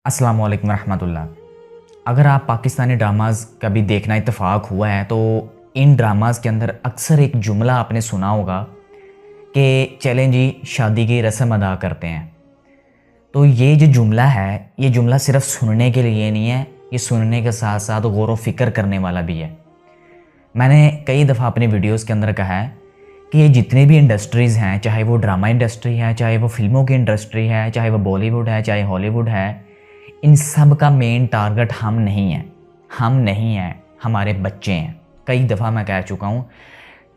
अस्सलाम वालेकुम रहमतुल्लाह। अगर आप पाकिस्तानी ड्रामाज़ कभी देखना इत्तेफाक हुआ है तो इन ड्रामाज़ के अंदर अक्सर एक जुमला आपने सुना होगा कि चलें जी शादी की रस्म अदा करते हैं। तो ये जो जुमला है, ये जुमला सिर्फ सुनने के लिए नहीं है, ये सुनने के साथ साथ गौर व फिक्र करने वाला भी है। मैंने कई दफ़ा अपनी वीडियोस के अंदर कहा है कि ये जितने भी इंडस्ट्रीज़ हैं, चाहे वो ड्रामा इंडस्ट्री है, चाहे वो फिल्मों की इंडस्ट्री है, चाहे वो बॉलीवुड है, चाहे हॉलीवुड है, इन सब का मेन टारगेट हम नहीं हैं, हमारे बच्चे हैं। कई दफ़ा मैं कह चुका हूँ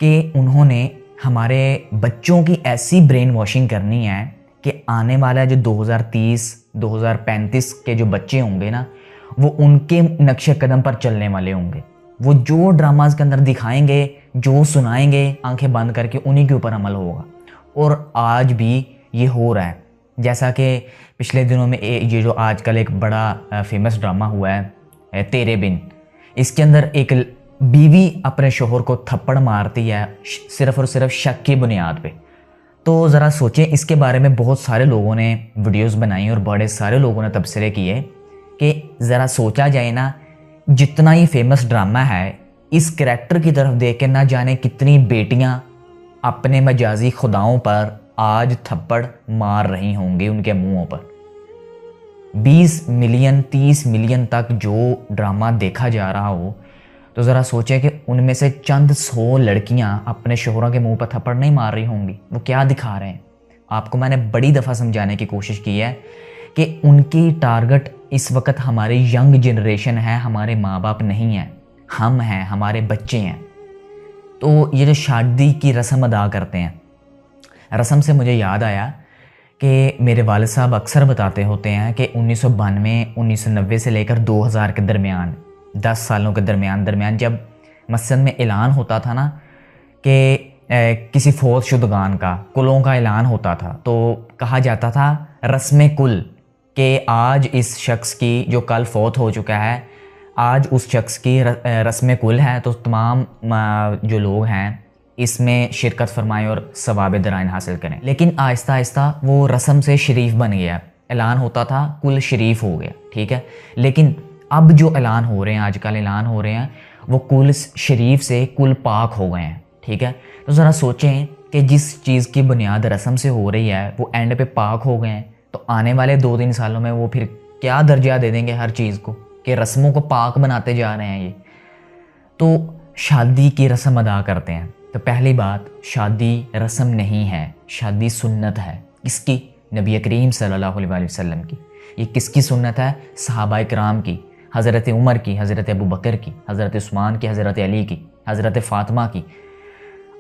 कि उन्होंने हमारे बच्चों की ऐसी ब्रेन वॉशिंग करनी है कि आने वाला जो 2030-2035 के जो बच्चे होंगे ना, वो उनके नक्शे कदम पर चलने वाले होंगे। वो जो ड्रामाज़ के अंदर दिखाएंगे, जो सुनाएंगे, आंखें बंद करके उन्हीं के ऊपर अमल होगा। और आज भी ये हो रहा है। जैसा कि पिछले दिनों में ये जो आजकल एक बड़ा फेमस ड्रामा हुआ है तेरे बिन, इसके अंदर एक बीवी अपने शोहर को थप्पड़ मारती है सिर्फ़ और सिर्फ शक की बुनियाद पे। तो ज़रा सोचें, इसके बारे में बहुत सारे लोगों ने वीडियोस बनाई और बड़े सारे लोगों ने तबसरे किए कि ज़रा सोचा जाए ना, जितना ये फेमस ड्रामा है, इस करैक्टर की तरफ देख के ना जाने कितनी बेटियां अपने मजाजी खुदाओं पर आज थप्पड़ मार रही होंगी उनके मुंहों पर। 20 मिलियन 30 मिलियन तक जो ड्रामा देखा जा रहा हो, तो ज़रा सोचें कि उनमें से चंद 100 लड़कियां अपने शोहरों के मुंह पर थप्पड़ नहीं मार रही होंगी। वो क्या दिखा रहे हैं? आपको मैंने बड़ी दफ़ा समझाने की कोशिश की है कि उनकी टारगेट इस वक्त हमारी यंग जनरेशन है, हमारे माँ बाप नहीं हैं, हम हैं, हमारे बच्चे हैं। तो ये जो शादी की रस्म अदा करते हैं, रस्म से मुझे याद आया कि मेरे वालिद साहब अक्सर बताते होते हैं कि 1992, 1990 से लेकर 2000 के दरमियान, 10 सालों के दरमियान जब मस्जिद में ऐलान होता था ना कि किसी फौत शुदगान का, कुलों का ऐलान होता था, तो कहा जाता था रस्म कुल, कि आज इस शख्स की जो कल फौत हो चुका है, आज उस शख्स की रस्म कुल है, तो तमाम जो लोग हैं इसमें शिरकत फरमाएं और सवाब दराइन हासिल करें। लेकिन आहिस्ता आहिस्ता वो रस्म से शरीफ बन गया। ऐलान होता था, कुल शरीफ हो गया, ठीक है। लेकिन अब जो ऐलान हो रहे हैं, आजकल ऐलान हो रहे हैं, वो कुल शरीफ से कुल पाक हो गए हैं, ठीक है। तो ज़रा सोचें कि जिस चीज़ की बुनियाद रस्म से हो रही है वो एंड पे पाक हो गए हैं, तो आने वाले 2-3 सालों में वो फिर क्या दर्जा दे देंगे हर चीज़ को कि रस्मों को पाक बनाते जा रहे हैं ये। तो शादी की रस्म अदा करते हैं, तो पहली बात, शादी रस्म नहीं है, शादी सुन्नत है। किसकी? नबी करीम सल्लल्लाहु अलैहि वसल्लम की। ये किसकी सुन्नत है? सहाबा इकराम की, हज़रत उमर की, हज़रत अबू बकर की, हज़रत उस्मान की, हज़रत अली की, हज़रत फ़ातिमा की।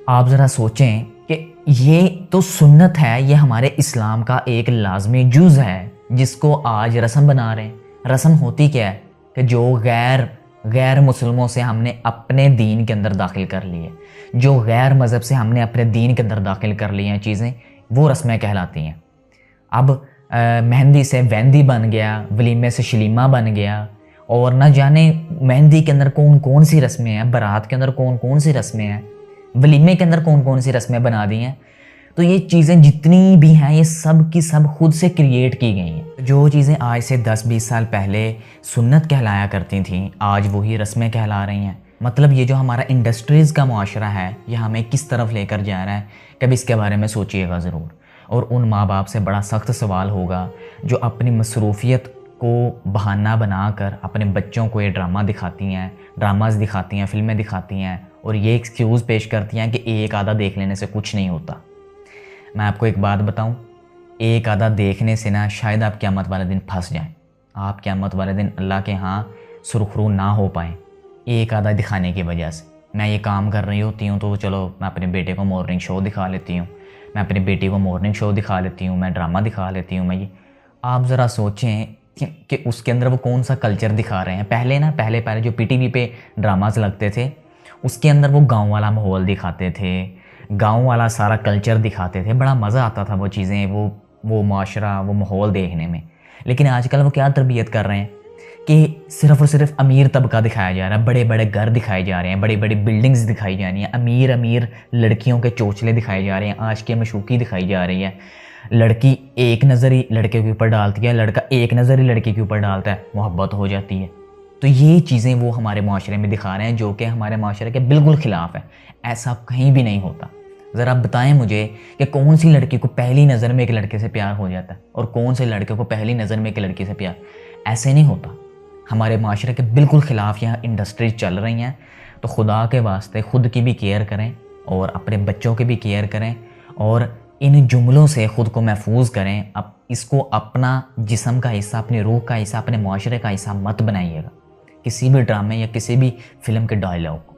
आप ज़रा सोचें कि ये तो सुन्नत है, ये हमारे इस्लाम का एक लाजमी जुज़ है जिसको आज रस्म बना रहे हैं। रस्म होती क्या है कि जो गैर मुसलमों से हमने अपने दीन के अंदर दाखिल कर ली है, जो गैर मज़हब से हमने अपने दीन के अंदर दाखिल कर ली हैं चीज़ें, वो रस्में कहलाती हैं। अब मेहंदी से वहंदी बन गया, वलीमे से शलीमा बन गया, और न जाने मेहंदी के अंदर कौन कौन सी रस्में हैं, बारात के अंदर कौन कौन सी रस्में हैं, वलीमे के अंदर कौन कौन सी रस्में बना दी हैं। तो ये चीज़ें जितनी भी हैं, ये सब की सब खुद से क्रिएट की गई हैं। जो चीज़ें आज से 10-20 साल पहले सुन्नत कहलाया करती थीं, आज वही रस्में कहला रही हैं। मतलब ये जो हमारा इंडस्ट्रीज़ का मुआशरा है, ये हमें किस तरफ लेकर जा रहा है, कभी इसके बारे में सोचिएगा ज़रूर। और उन माँ बाप से बड़ा सख्त सवाल होगा जो अपनी मसरूफियत को बहाना बनाकर अपने बच्चों को ये ड्रामाज़ दिखाती हैं, फिल्में दिखाती हैं, और ये एक्सक्यूज़ पेश करती हैं कि एक आधा देख लेने से कुछ नहीं होता। मैं आपको एक बात बताऊं, एक आधा देखने से ना शायद आप क़यामत वाले दिन फंस जाएं। आप क़यामत वाले दिन अल्लाह के यहाँ सुरखरू ना हो पाएँ एक आधा दिखाने की वजह से। मैं ये काम कर रही होती हूँ तो चलो मैं अपने बेटे को मॉर्निंग शो दिखा लेती हूँ, मैं अपनी बेटी को मॉर्निंग शो दिखा लेती हूँ, मैं ड्रामा दिखा लेती हूँ। मैं ये, आप ज़रा सोचें कि उसके अंदर वो कौन सा कल्चर दिखा रहे हैं। पहले जो PTV पे ड्रामाज लगते थे, उसके अंदर वो गाँव वाला माहौल दिखाते थे, गांव वाला सारा कल्चर दिखाते थे, बड़ा मज़ा आता था वो चीज़ें, वो माशरा, वो माहौल देखने में। लेकिन आजकल वो क्या तरबियत कर रहे हैं कि सिर्फ़ और सिर्फ अमीर तबका दिखाया जा रहा है, बड़े बड़े घर दिखाए जा रहे हैं, बड़ी बड़ी बिल्डिंग्स दिखाई जा रही हैं, अमीर लड़कियों के चोचले दिखाए जा रहे हैं, आशिक़ मशूक़ी दिखाई जा रही है, لڑکی ایک نظر ہی لڑکے کے اوپر ڈالتی ہے، لڑکا ایک نظر ہی لڑکی کے اوپر ڈالتا ہے، محبت ہو جاتی ہے۔ تو یہ چیزیں وہ ہمارے معاشرے میں دکھا رہے ہیں جو کہ ہمارے معاشرے کے بالکل خلاف ہے، ایسا کہیں بھی نہیں ہوتا۔ ذرا بتائیں مجھے کہ کون سی لڑکی کو پہلی نظر میں ایک لڑکے سے پیار ہو جاتا ہے اور کون سے لڑکے کو پہلی نظر میں ایک لڑکی سے پیار؟ ایسے نہیں ہوتا۔ ہمارے معاشرے کے بالکل خلاف یہاں انڈسٹریز چل رہی ہیں۔ تو خدا کے واسطے خود کی بھی کیئر کریں اور اپنے بچوں کی بھی کیئر کریں، اور ان جملوں سے خود کو محفوظ کریں۔ اب اس کو اپنا جسم کا حصہ، اپنی روح کا حصہ، اپنے معاشرے کا حصہ مت بنائیے گا، کسی بھی ڈرامے یا کسی بھی فلم کے ڈائلاگ کو۔